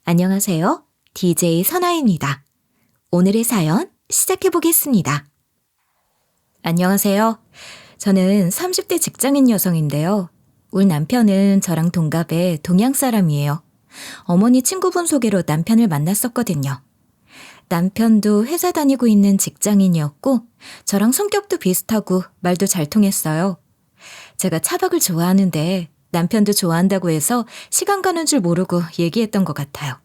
안녕하세요. DJ 선아입니다. 오늘의 사연 시작해 보겠습니다. 안녕하세요. 저는 30대 직장인 여성인데요. 우리 남편은 저랑 동갑의 동양 사람이에요. 어머니 친구분 소개로 남편을 만났었거든요. 남편도 회사 다니고 있는 직장인이었고 저랑 성격도 비슷하고 말도 잘 통했어요. 제가 차박을 좋아하는데 남편도 좋아한다고 해서 시간 가는 줄 모르고 얘기했던 것 같아요.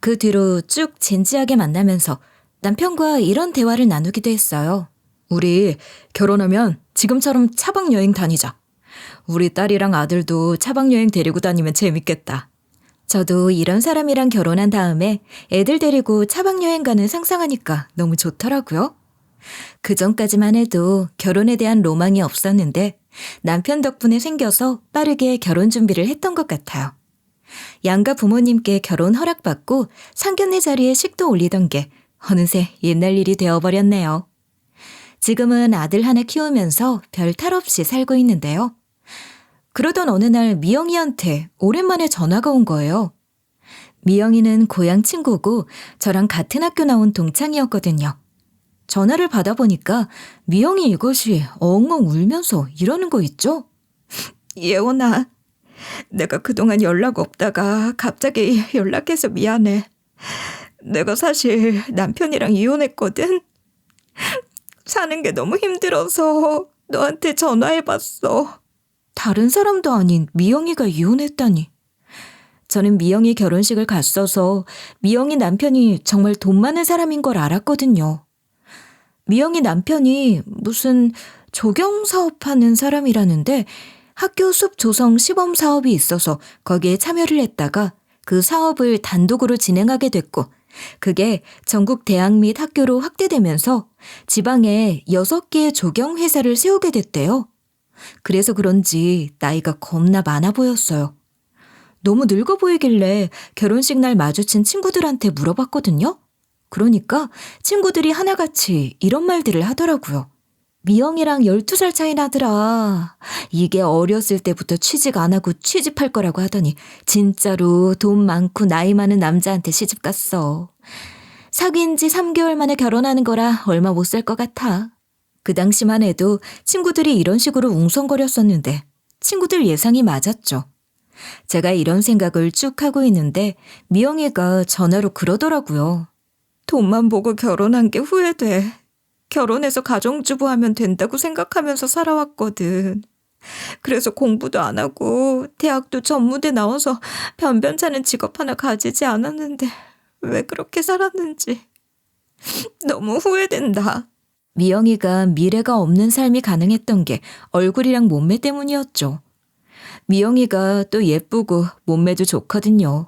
그 뒤로 쭉 진지하게 만나면서 남편과 이런 대화를 나누기도 했어요. 우리 결혼하면 지금처럼 차박 여행 다니자. 우리 딸이랑 아들도 차박 여행 데리고 다니면 재밌겠다. 저도 이런 사람이랑 결혼한 다음에 애들 데리고 차박 여행 가는 상상하니까 너무 좋더라고요. 그 전까지만 해도 결혼에 대한 로망이 없었는데 남편 덕분에 생겨서 빠르게 결혼 준비를 했던 것 같아요. 양가 부모님께 결혼 허락받고 상견례 자리에 식도 올리던 게 어느새 옛날 일이 되어버렸네요. 지금은 아들 하나 키우면서 별 탈 없이 살고 있는데요. 그러던 어느 날 미영이한테 오랜만에 전화가 온 거예요. 미영이는 고향 친구고 저랑 같은 학교 나온 동창이었거든요. 전화를 받아보니까 미영이 이것이 엉엉 울면서 이러는 거 있죠? 예원아, 내가 그동안 연락 없다가 갑자기 연락해서 미안해. 내가 사실 남편이랑 이혼했거든. 사는 게 너무 힘들어서 너한테 전화해봤어. 다른 사람도 아닌 미영이가 이혼했다니. 저는 미영이 결혼식을 갔어서 미영이 남편이 정말 돈 많은 사람인 걸 알았거든요. 미영이 남편이 무슨 조경 사업하는 사람이라는데 학교 숲 조성 시범 사업이 있어서 거기에 참여를 했다가 그 사업을 단독으로 진행하게 됐고 그게 전국 대학 및 학교로 확대되면서 지방에 6개의 조경 회사를 세우게 됐대요. 그래서 그런지 나이가 겁나 많아 보였어요. 너무 늙어 보이길래 결혼식 날 마주친 친구들한테 물어봤거든요. 그러니까 친구들이 하나같이 이런 말들을 하더라고요. 미영이랑 12살 차이 나더라. 이게 어렸을 때부터 취직 안 하고 취집할 거라고 하더니 진짜로 돈 많고 나이 많은 남자한테 시집 갔어. 사귄 지 3개월 만에 결혼하는 거라 얼마 못 살 것 같아. 그 당시만 해도 친구들이 이런 식으로 웅성거렸었는데 친구들 예상이 맞았죠. 제가 이런 생각을 쭉 하고 있는데 미영이가 전화로 그러더라고요. 돈만 보고 결혼한 게 후회돼. 결혼해서 가정주부 하면 된다고 생각하면서 살아왔거든. 그래서 공부도 안 하고 대학도 전무대 나와서 변변찮은 직업 하나 가지지 않았는데 왜 그렇게 살았는지 너무 후회된다. 미영이가 미래가 없는 삶이 가능했던 게 얼굴이랑 몸매 때문이었죠. 미영이가 또 예쁘고 몸매도 좋거든요.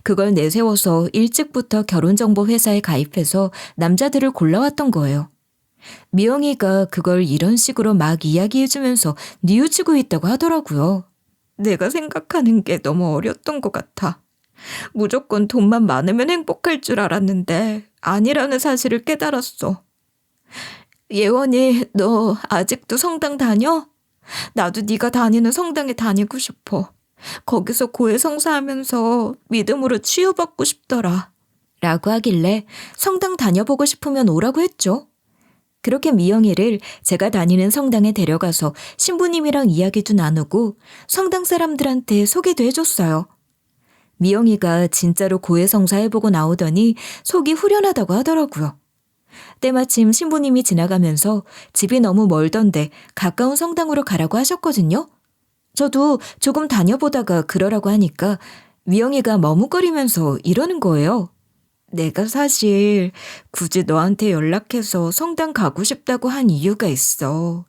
그걸 내세워서 일찍부터 결혼정보 회사에 가입해서 남자들을 골라왔던 거예요. 미영이가 그걸 이런 식으로 막 이야기해주면서 뉘우치고 있다고 하더라고요. 내가 생각하는 게 너무 어렸던 것 같아. 무조건 돈만 많으면 행복할 줄 알았는데 아니라는 사실을 깨달았어. 예원이, 너 아직도 성당 다녀? 나도 네가 다니는 성당에 다니고 싶어. 거기서 고해성사하면서 믿음으로 치유받고 싶더라. 라고 하길래 성당 다녀보고 싶으면 오라고 했죠. 그렇게 미영이를 제가 다니는 성당에 데려가서 신부님이랑 이야기도 나누고 성당 사람들한테 소개도 해줬어요. 미영이가 진짜로 고해성사해보고 나오더니 속이 후련하다고 하더라고요. 때마침 신부님이 지나가면서 집이 너무 멀던데 가까운 성당으로 가라고 하셨거든요. 저도 조금 다녀보다가 그러라고 하니까 미영이가 머뭇거리면서 이러는 거예요. 내가 사실 굳이 너한테 연락해서 성당 가고 싶다고 한 이유가 있어.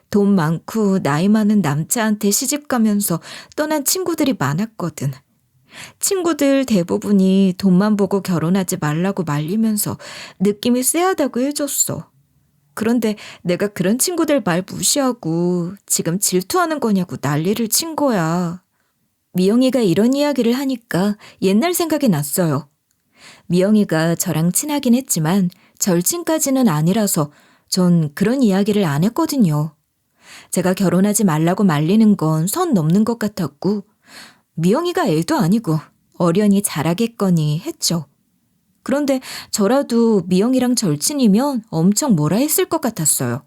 돈 많고 나이 많은 남자한테 시집 가면서 떠난 친구들이 많았거든. 친구들 대부분이 돈만 보고 결혼하지 말라고 말리면서 느낌이 쎄하다고 해줬어. 그런데 내가 그런 친구들 말 무시하고 지금 질투하는 거냐고 난리를 친 거야. 미영이가 이런 이야기를 하니까 옛날 생각이 났어요. 미영이가 저랑 친하긴 했지만 절친까지는 아니라서 전 그런 이야기를 안 했거든요. 제가 결혼하지 말라고 말리는 건 선 넘는 것 같았고 미영이가 애도 아니고 어련히 잘하겠거니 했죠. 그런데 저라도 미영이랑 절친이면 엄청 뭐라 했을 것 같았어요.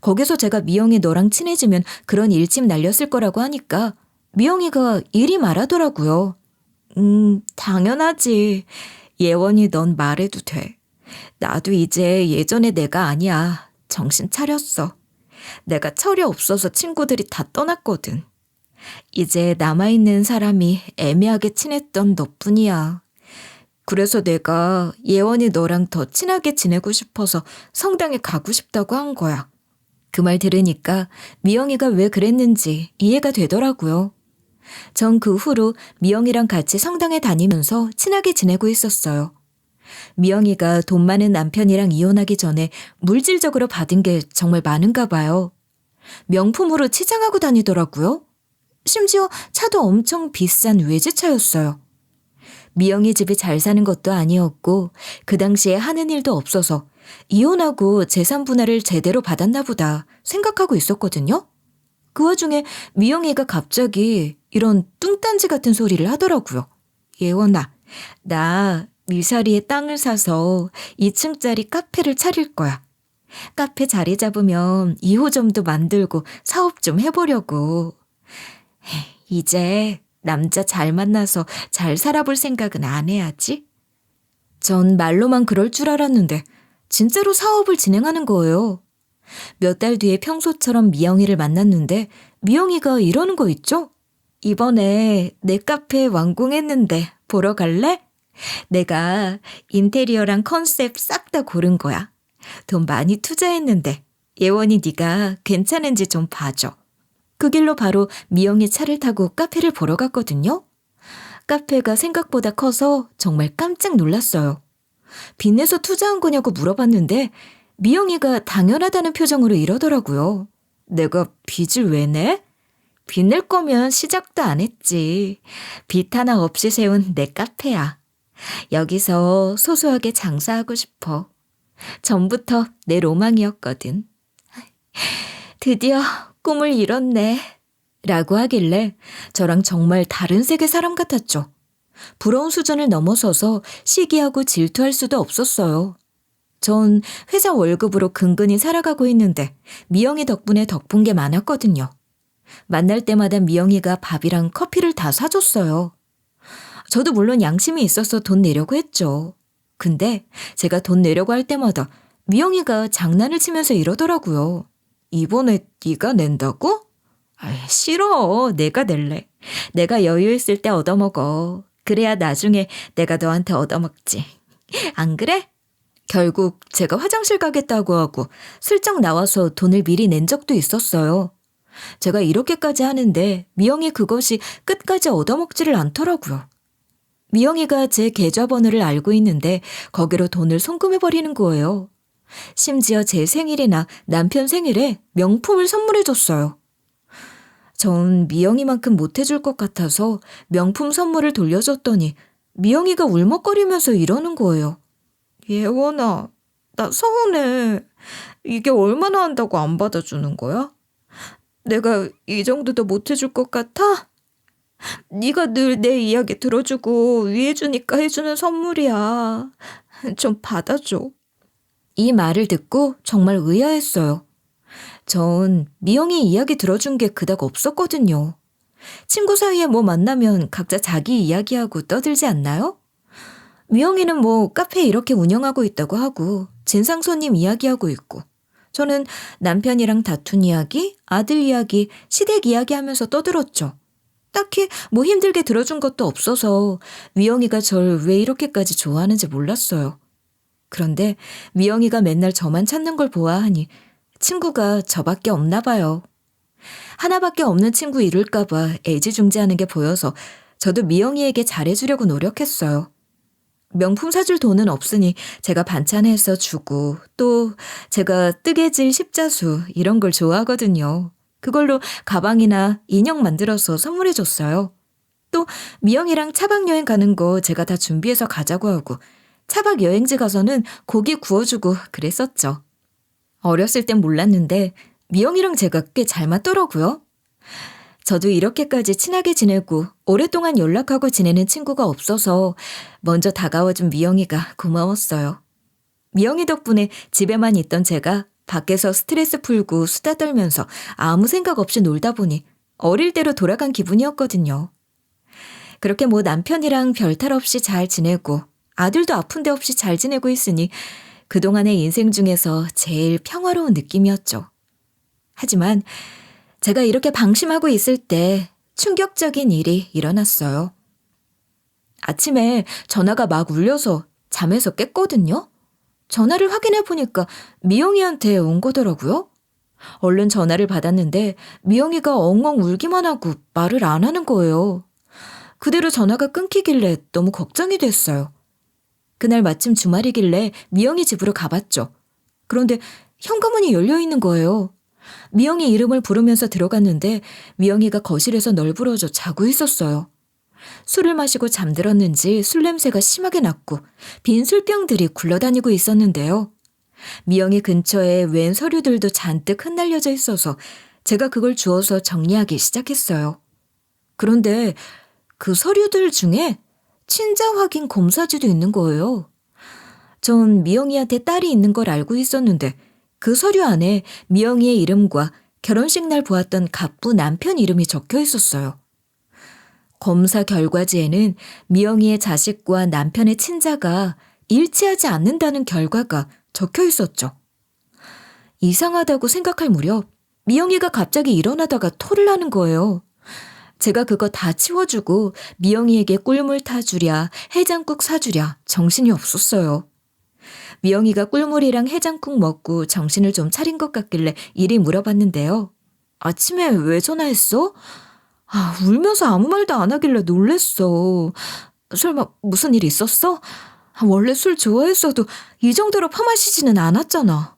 거기서 제가 미영이 너랑 친해지면 그런 일침 날렸을 거라고 하니까 미영이가 이리 말하더라고요. 당연하지. 예원이 넌 말해도 돼. 나도 이제 예전의 내가 아니야. 정신 차렸어. 내가 철이 없어서 친구들이 다 떠났거든. 이제 남아있는 사람이 애매하게 친했던 너뿐이야. 그래서 내가 예원이 너랑 더 친하게 지내고 싶어서 성당에 가고 싶다고 한 거야. 그 말 들으니까 미영이가 왜 그랬는지 이해가 되더라고요. 전 그 후로 미영이랑 같이 성당에 다니면서 친하게 지내고 있었어요. 미영이가 돈 많은 남편이랑 이혼하기 전에 물질적으로 받은 게 정말 많은가 봐요. 명품으로 치장하고 다니더라고요. 심지어 차도 엄청 비싼 외제차였어요. 미영이 집이 잘 사는 것도 아니었고 그 당시에 하는 일도 없어서 이혼하고 재산 분할을 제대로 받았나 보다 생각하고 있었거든요. 그 와중에 미영이가 갑자기 이런 뚱딴지 같은 소리를 하더라고요. 예원아, 나 미사리에 땅을 사서 2층짜리 카페를 차릴 거야. 카페 자리 잡으면 2호점도 만들고 사업 좀 해보려고. 이제 남자 잘 만나서 잘 살아볼 생각은 안 해야지? 전 말로만 그럴 줄 알았는데 진짜로 사업을 진행하는 거예요. 몇 달 뒤에 평소처럼 미영이를 만났는데 미영이가 이러는 거 있죠? 이번에 내 카페 완공했는데 보러 갈래? 내가 인테리어랑 컨셉 싹 다 고른 거야. 돈 많이 투자했는데 예원이 네가 괜찮은지 좀 봐줘. 그 길로 바로 미영이 차를 타고 카페를 보러 갔거든요. 카페가 생각보다 커서 정말 깜짝 놀랐어요. 빚내서 투자한 거냐고 물어봤는데 미영이가 당연하다는 표정으로 이러더라고요. 내가 빚을 왜 내? 빚 낼 거면 시작도 안 했지. 빚 하나 없이 세운 내 카페야. 여기서 소소하게 장사하고 싶어. 전부터 내 로망이었거든. 드디어 꿈을 이뤘네. 라고 하길래 저랑 정말 다른 세계 사람 같았죠. 부러운 수준을 넘어서서 시기하고 질투할 수도 없었어요. 전 회사 월급으로 근근히 살아가고 있는데 미영이 덕분에 덕분 게 많았거든요. 만날 때마다 미영이가 밥이랑 커피를 다 사줬어요. 저도 물론 양심이 있어서 돈 내려고 했죠. 근데 제가 돈 내려고 할 때마다 미영이가 장난을 치면서 이러더라고요. 이번에 네가 낸다고? 싫어. 내가 낼래. 내가 여유 있을 때 얻어먹어. 그래야 나중에 내가 너한테 얻어먹지. 안 그래? 결국 제가 화장실 가겠다고 하고 슬쩍 나와서 돈을 미리 낸 적도 있었어요. 제가 이렇게까지 하는데 미영이 그것이 끝까지 얻어먹지를 않더라고요. 미영이가 제 계좌번호를 알고 있는데 거기로 돈을 송금해버리는 거예요. 심지어 제 생일이나 남편 생일에 명품을 선물해줬어요. 전 미영이만큼 못해줄 것 같아서 명품 선물을 돌려줬더니 미영이가 울먹거리면서 이러는 거예요. 예원아, 나 서운해. 이게 얼마나 한다고 안 받아주는 거야? 내가 이 정도도 못해줄 것 같아? 네가 늘 내 이야기 들어주고 위해주니까 해주는 선물이야. 좀 받아줘. 이 말을 듣고 정말 의아했어요. 전 미영이 이야기 들어준 게 그닥 없었거든요. 친구 사이에 뭐 만나면 각자 자기 이야기하고 떠들지 않나요? 미영이는 뭐 카페 이렇게 운영하고 있다고 하고 진상 손님 이야기하고 있고 저는 남편이랑 다툰 이야기, 아들 이야기, 시댁 이야기 하면서 떠들었죠. 딱히 뭐 힘들게 들어준 것도 없어서 미영이가 절 왜 이렇게까지 좋아하는지 몰랐어요. 그런데 미영이가 맨날 저만 찾는 걸 보아하니 친구가 저밖에 없나 봐요. 하나밖에 없는 친구 이룰까 봐 애지중지하는 게 보여서 저도 미영이에게 잘해주려고 노력했어요. 명품 사줄 돈은 없으니 제가 반찬해서 주고 또 제가 뜨개질 십자수 이런 걸 좋아하거든요. 그걸로 가방이나 인형 만들어서 선물해줬어요. 또 미영이랑 차박 여행 가는 거 제가 다 준비해서 가자고 하고 차박 여행지 가서는 고기 구워주고 그랬었죠. 어렸을 땐 몰랐는데 미영이랑 제가 꽤 잘 맞더라고요. 저도 이렇게까지 친하게 지내고 오랫동안 연락하고 지내는 친구가 없어서 먼저 다가와준 미영이가 고마웠어요. 미영이 덕분에 집에만 있던 제가 밖에서 스트레스 풀고 수다 떨면서 아무 생각 없이 놀다 보니 어릴 때로 돌아간 기분이었거든요. 그렇게 뭐 남편이랑 별탈 없이 잘 지내고 아들도 아픈 데 없이 잘 지내고 있으니 그동안의 인생 중에서 제일 평화로운 느낌이었죠. 하지만 제가 이렇게 방심하고 있을 때 충격적인 일이 일어났어요. 아침에 전화가 막 울려서 잠에서 깼거든요. 전화를 확인해 보니까 미영이한테 온 거더라고요. 얼른 전화를 받았는데 미영이가 엉엉 울기만 하고 말을 안 하는 거예요. 그대로 전화가 끊기길래 너무 걱정이 됐어요. 그날 마침 주말이길래 미영이 집으로 가봤죠. 그런데 현관문이 열려 있는 거예요. 미영이 이름을 부르면서 들어갔는데 미영이가 거실에서 널브러져 자고 있었어요. 술을 마시고 잠들었는지 술 냄새가 심하게 났고 빈 술병들이 굴러다니고 있었는데요. 미영이 근처에 웬 서류들도 잔뜩 흩날려져 있어서 제가 그걸 주워서 정리하기 시작했어요. 그런데 그 서류들 중에 친자 확인 검사지도 있는 거예요. 전 미영이한테 딸이 있는 걸 알고 있었는데 그 서류 안에 미영이의 이름과 결혼식 날 보았던 갑부 남편 이름이 적혀 있었어요. 검사 결과지에는 미영이의 자식과 남편의 친자가 일치하지 않는다는 결과가 적혀 있었죠. 이상하다고 생각할 무렵 미영이가 갑자기 일어나다가 토를 하는 거예요. 제가 그거 다 치워주고 미영이에게 꿀물 타주랴 해장국 사주랴 정신이 없었어요. 미영이가 꿀물이랑 해장국 먹고 정신을 좀 차린 것 같길래 이리 물어봤는데요. 아침에 왜 전화했어? 울면서 아무 말도 안 하길래 놀랬어. 설마 무슨 일 있었어? 원래 술 좋아했어도 이 정도로 퍼마시지는 않았잖아.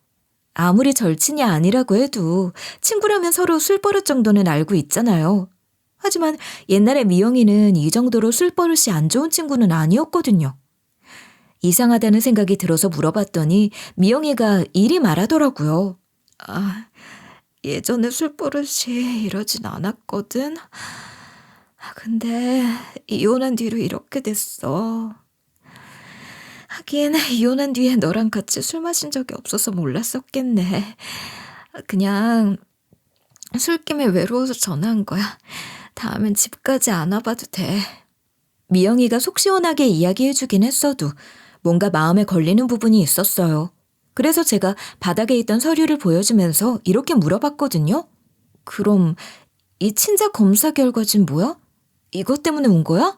아무리 절친이 아니라고 해도 친구라면 서로 술버릇 정도는 알고 있잖아요. 하지만 옛날에 미영이는 이 정도로 술버릇이 안 좋은 친구는 아니었거든요. 이상하다는 생각이 들어서 물어봤더니 미영이가 이리 말하더라고요. 예전에 술버릇이 이러진 않았거든. 근데 이혼한 뒤로 이렇게 됐어. 하긴 이혼한 뒤에 너랑 같이 술 마신 적이 없어서 몰랐었겠네. 그냥 술김에 외로워서 전화한 거야. 다음엔 집까지 안 와봐도 돼. 미영이가 속 시원하게 이야기해주긴 했어도 뭔가 마음에 걸리는 부분이 있었어요. 그래서 제가 바닥에 있던 서류를 보여주면서 이렇게 물어봤거든요. 그럼 이 친자 검사 결과진 뭐야? 이것 때문에 온 거야?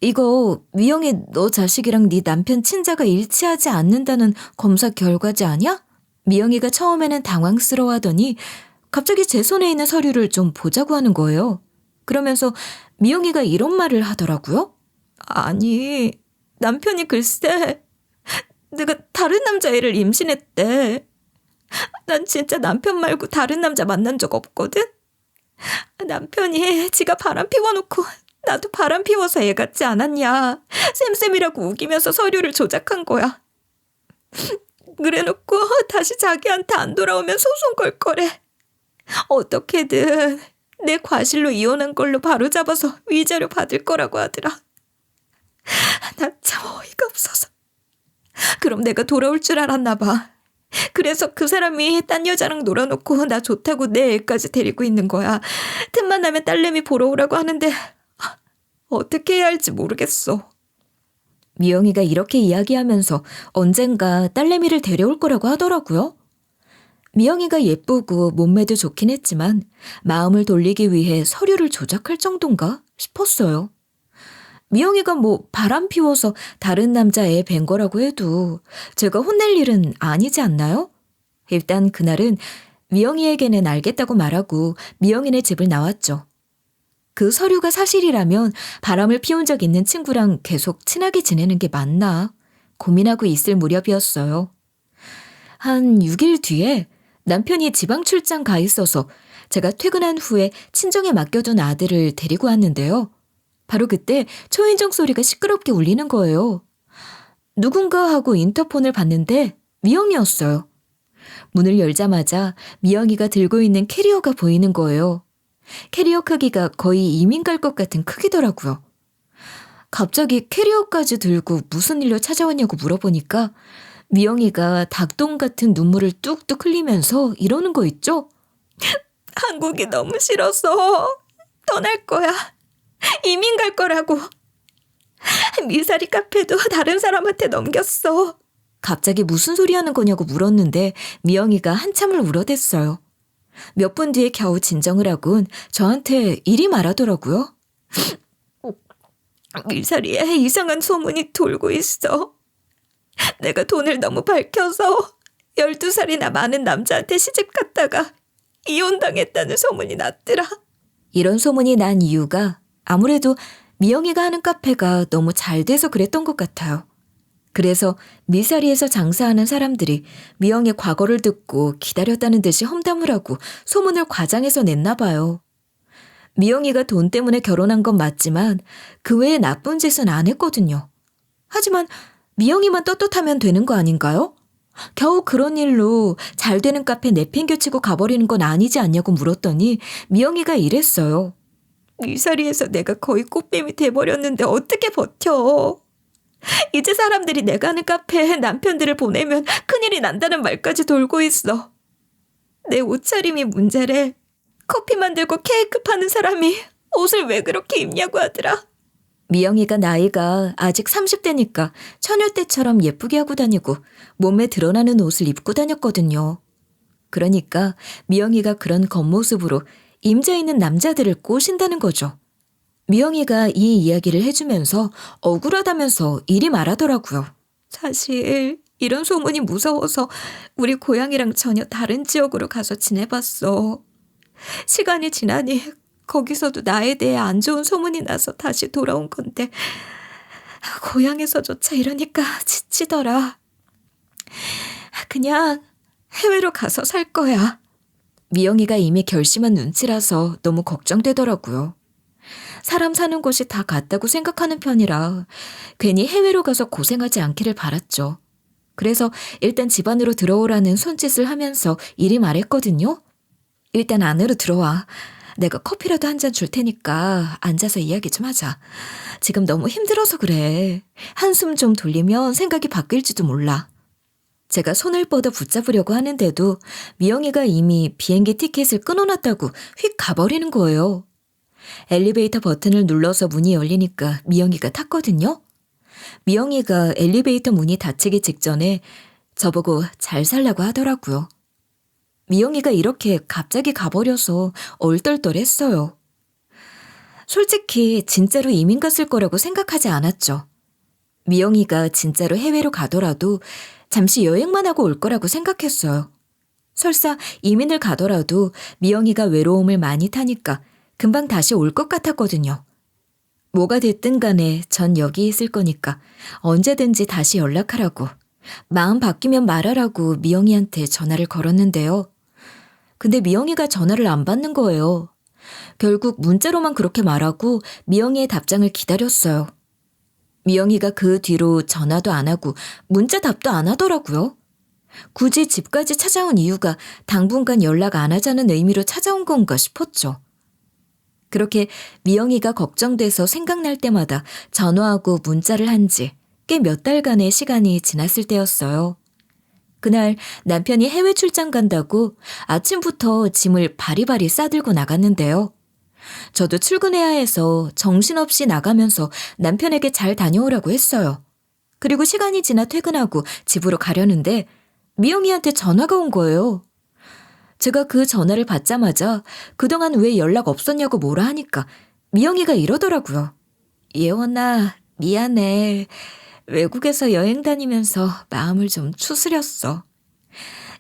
이거 미영이 너 자식이랑 네 남편 친자가 일치하지 않는다는 검사 결과지 아니야? 미영이가 처음에는 당황스러워하더니 갑자기 제 손에 있는 서류를 좀 보자고 하는 거예요. 그러면서 미영이가 이런 말을 하더라고요. 아니, 남편이 글쎄 내가 다른 남자애를 임신했대. 난 진짜 남편 말고 다른 남자 만난 적 없거든. 남편이 지가 바람 피워놓고 나도 바람 피워서 애 같지 않았냐. 쌤쌤이라고 우기면서 서류를 조작한 거야. 그래놓고 다시 자기한테 안 돌아오면 소송 걸 거래. 어떻게든 내 과실로 이혼한 걸로 바로잡아서 위자료 받을 거라고 하더라. 나 참 어이가 없어서. 그럼 내가 돌아올 줄 알았나 봐. 그래서 그 사람이 딴 여자랑 놀아놓고 나 좋다고 내 애까지 데리고 있는 거야. 틈만 나면 딸내미 보러 오라고 하는데 어떻게 해야 할지 모르겠어. 미영이가 이렇게 이야기하면서 언젠가 딸내미를 데려올 거라고 하더라고요. 미영이가 예쁘고 몸매도 좋긴 했지만 마음을 돌리기 위해 서류를 조작할 정도인가 싶었어요. 미영이가 뭐 바람 피워서 다른 남자애 뵌 거라고 해도 제가 혼낼 일은 아니지 않나요? 일단 그날은 미영이에게는 알겠다고 말하고 미영이네 집을 나왔죠. 그 서류가 사실이라면 바람을 피운 적 있는 친구랑 계속 친하게 지내는 게 맞나 고민하고 있을 무렵이었어요. 한 6일 뒤에 남편이 지방 출장 가 있어서 제가 퇴근한 후에 친정에 맡겨둔 아들을 데리고 왔는데요. 바로 그때 초인종 소리가 시끄럽게 울리는 거예요. 누군가 하고 인터폰을 봤는데 미영이었어요. 문을 열자마자 미영이가 들고 있는 캐리어가 보이는 거예요. 캐리어 크기가 거의 이민 갈 것 같은 크기더라고요. 갑자기 캐리어까지 들고 무슨 일로 찾아왔냐고 물어보니까 미영이가 닭똥 같은 눈물을 뚝뚝 흘리면서 이러는 거 있죠? 한국이 너무 싫어서 떠날 거야. 이민 갈 거라고. 미사리 카페도 다른 사람한테 넘겼어. 갑자기 무슨 소리 하는 거냐고 물었는데 미영이가 한참을 울어댔어요. 몇 분 뒤에 겨우 진정을 하곤 저한테 이리 말하더라고요. 미사리에 이상한 소문이 돌고 있어. 내가 돈을 너무 밝혀서 12살이나 많은 남자한테 시집 갔다가 이혼당했다는 소문이 났더라. 이런 소문이 난 이유가 아무래도 미영이가 하는 카페가 너무 잘 돼서 그랬던 것 같아요. 그래서 미사리에서 장사하는 사람들이 미영의 과거를 듣고 기다렸다는 듯이 험담을 하고 소문을 과장해서 냈나 봐요. 미영이가 돈 때문에 결혼한 건 맞지만 그 외에 나쁜 짓은 안 했거든요. 하지만 미영이만 떳떳하면 되는 거 아닌가요? 겨우 그런 일로 잘 되는 카페 내팽겨치고 가버리는 건 아니지 않냐고 물었더니 미영이가 이랬어요. 미사리에서 내가 거의 꽃뱀이 돼버렸는데 어떻게 버텨? 이제 사람들이 내가 하는 카페에 남편들을 보내면 큰일이 난다는 말까지 돌고 있어. 내 옷차림이 문제래. 커피 만들고 케이크 파는 사람이 옷을 왜 그렇게 입냐고 하더라. 미영이가 나이가 아직 30대니까 처녀 때처럼 예쁘게 하고 다니고 몸에 드러나는 옷을 입고 다녔거든요. 그러니까 미영이가 그런 겉모습으로 임자 있는 남자들을 꼬신다는 거죠. 미영이가 이 이야기를 해주면서 억울하다면서 이리 말하더라고요. 사실 이런 소문이 무서워서 우리 고향이랑 전혀 다른 지역으로 가서 지내봤어. 시간이 지나니 거기서도 나에 대해 안 좋은 소문이 나서 다시 돌아온 건데 고향에서조차 이러니까 지치더라. 그냥 해외로 가서 살 거야. 미영이가 이미 결심한 눈치라서 너무 걱정되더라고요. 사람 사는 곳이 다 같다고 생각하는 편이라 괜히 해외로 가서 고생하지 않기를 바랐죠. 그래서 일단 집 안으로 들어오라는 손짓을 하면서 이리 말했거든요. 일단 안으로 들어와. 내가 커피라도 한 잔 줄 테니까 앉아서 이야기 좀 하자. 지금 너무 힘들어서 그래. 한숨 좀 돌리면 생각이 바뀔지도 몰라. 제가 손을 뻗어 붙잡으려고 하는데도 미영이가 이미 비행기 티켓을 끊어놨다고 휙 가버리는 거예요. 엘리베이터 버튼을 눌러서 문이 열리니까 미영이가 탔거든요. 미영이가 엘리베이터 문이 닫히기 직전에 저보고 잘 살라고 하더라고요. 미영이가 이렇게 갑자기 가버려서 얼떨떨했어요. 솔직히 진짜로 이민 갔을 거라고 생각하지 않았죠. 미영이가 진짜로 해외로 가더라도 잠시 여행만 하고 올 거라고 생각했어요. 설사 이민을 가더라도 미영이가 외로움을 많이 타니까 금방 다시 올 것 같았거든요. 뭐가 됐든 간에 전 여기 있을 거니까 언제든지 다시 연락하라고, 마음 바뀌면 말하라고 미영이한테 전화를 걸었는데요. 근데 미영이가 전화를 안 받는 거예요. 결국 문자로만 그렇게 말하고 미영이의 답장을 기다렸어요. 미영이가 그 뒤로 전화도 안 하고 문자 답도 안 하더라고요. 굳이 집까지 찾아온 이유가 당분간 연락 안 하자는 의미로 찾아온 건가 싶었죠. 그렇게 미영이가 걱정돼서 생각날 때마다 전화하고 문자를 한 지 꽤 몇 달간의 시간이 지났을 때였어요. 그날 남편이 해외 출장 간다고 아침부터 짐을 바리바리 싸들고 나갔는데요. 저도 출근해야 해서 정신없이 나가면서 남편에게 잘 다녀오라고 했어요. 그리고 시간이 지나 퇴근하고 집으로 가려는데 미영이한테 전화가 온 거예요. 제가 그 전화를 받자마자 그동안 왜 연락 없었냐고 뭐라 하니까 미영이가 이러더라고요. 예원아, 미안해. 외국에서 여행 다니면서 마음을 좀 추스렸어.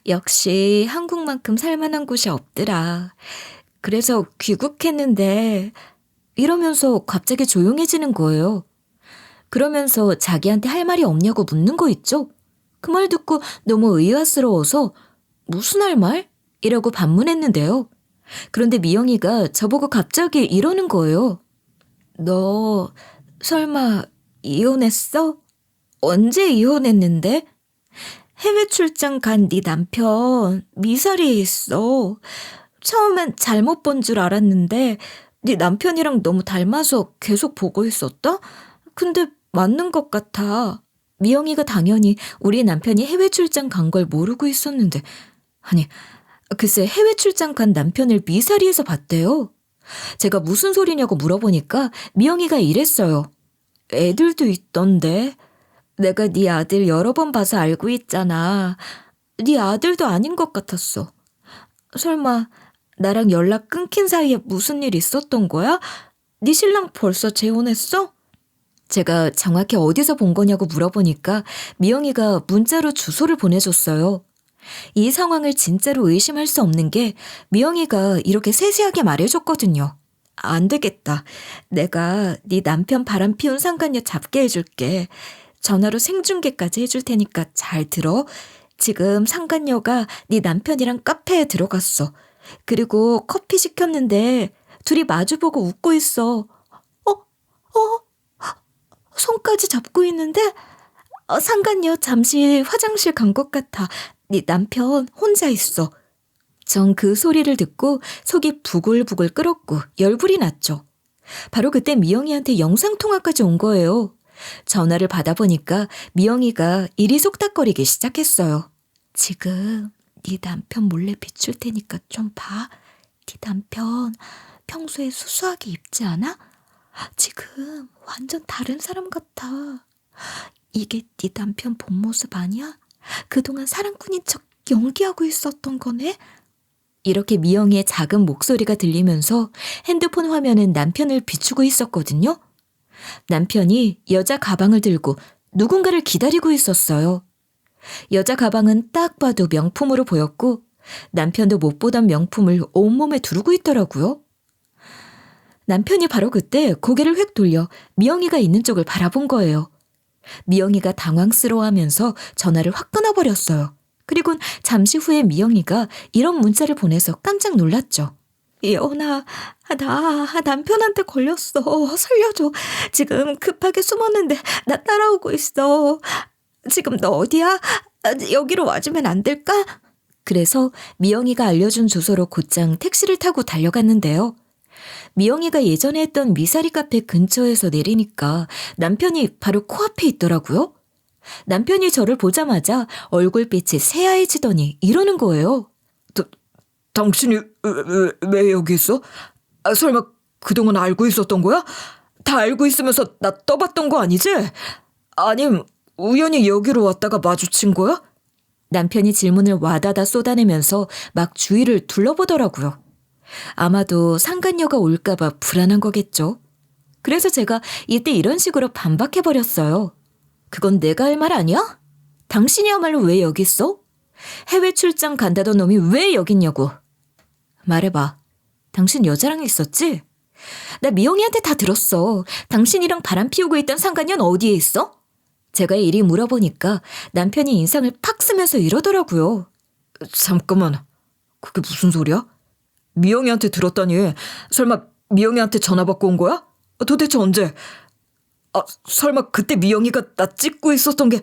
역시 한국만큼 살만한 곳이 없더라. 그래서 귀국했는데 이러면서 갑자기 조용해지는 거예요. 그러면서 자기한테 할 말이 없냐고 묻는 거 있죠? 그 말 듣고 너무 의아스러워서 무슨 할 말? 이라고 반문했는데요. 그런데 미영이가 저보고 갑자기 이러는 거예요. 너 설마 이혼했어? 언제 이혼했는데? 해외 출장 간 네 남편 미사리에 있어. 처음엔 잘못 본 줄 알았는데 네 남편이랑 너무 닮아서 계속 보고 있었다? 근데 맞는 것 같아. 미영이가 당연히 우리 남편이 해외 출장 간 걸 모르고 있었는데 아니 글쎄 해외 출장 간 남편을 미사리에서 봤대요. 제가 무슨 소리냐고 물어보니까 미영이가 이랬어요. 애들도 있던데. 내가 네 아들 여러 번 봐서 알고 있잖아. 네 아들도 아닌 것 같았어. 설마 나랑 연락 끊긴 사이에 무슨 일 있었던 거야? 네 신랑 벌써 재혼했어? 제가 정확히 어디서 본 거냐고 물어보니까 미영이가 문자로 주소를 보내줬어요. 이 상황을 진짜로 의심할 수 없는 게 미영이가 이렇게 세세하게 말해줬거든요. 안 되겠다. 내가 네 남편 바람 피운 상간녀 잡게 해줄게. 전화로 생중계까지 해줄 테니까 잘 들어. 지금 상간녀가 네 남편이랑 카페에 들어갔어. 그리고 커피 시켰는데 둘이 마주보고 웃고 있어. 손까지 잡고 있는데 상간녀 잠시 화장실 간 것 같아. 네 남편 혼자 있어. 전 그 소리를 듣고 속이 부글부글 끓었고 열불이 났죠. 바로 그때 미영이한테 영상통화까지 온 거예요. 전화를 받아보니까 미영이가 일이 속닥거리기 시작했어요. 지금 네 남편 몰래 비출 테니까 좀 봐. 네 남편 평소에 수수하게 입지 않아? 지금 완전 다른 사람 같아. 이게 네 남편 본 모습 아니야? 그동안 사랑꾼인 척 연기하고 있었던 거네? 이렇게 미영이의 작은 목소리가 들리면서 핸드폰 화면은 남편을 비추고 있었거든요. 남편이 여자 가방을 들고 누군가를 기다리고 있었어요. 여자 가방은 딱 봐도 명품으로 보였고 남편도 못 보던 명품을 온몸에 두르고 있더라고요. 남편이 바로 그때 고개를 획 돌려 미영이가 있는 쪽을 바라본 거예요. 미영이가 당황스러워하면서 전화를 확 끊어버렸어요. 그리곤 잠시 후에 미영이가 이런 문자를 보내서 깜짝 놀랐죠. 예원아, 나 남편한테 걸렸어. 살려줘. 지금 급하게 숨었는데 나 따라오고 있어. 지금 너 어디야? 여기로 와주면 안 될까? 그래서 미영이가 알려준 주소로 곧장 택시를 타고 달려갔는데요. 미영이가 예전에 했던 미사리 카페 근처에서 내리니까 남편이 바로 코앞에 있더라고요. 남편이 저를 보자마자 얼굴빛이 새하얘지더니 이러는 거예요. 당신이 왜 여기 있어? 설마 그동안 알고 있었던 거야? 다 알고 있으면서 나 떠봤던 거 아니지? 아님 우연히 여기로 왔다가 마주친 거야? 남편이 질문을 와다다 쏟아내면서 막 주위를 둘러보더라고요. 아마도 상간녀가 올까봐 불안한 거겠죠. 그래서 제가 이때 이런 식으로 반박해버렸어요. 그건 내가 할 말 아니야? 당신이야말로 왜 여기 있어? 해외 출장 간다던 놈이 왜 여기 있냐고. 말해봐. 당신 여자랑 있었지? 나 미영이한테 다 들었어. 당신이랑 바람 피우고 있던 상간녀는 어디에 있어? 제가 이리 물어보니까 남편이 인상을 팍 쓰면서 이러더라고요. 잠깐만, 그게 무슨 소리야? 미영이한테 들었다니. 설마 미영이한테 전화 받고 온 거야? 도대체 언제? 설마 그때 미영이가 나 찍고 있었던 게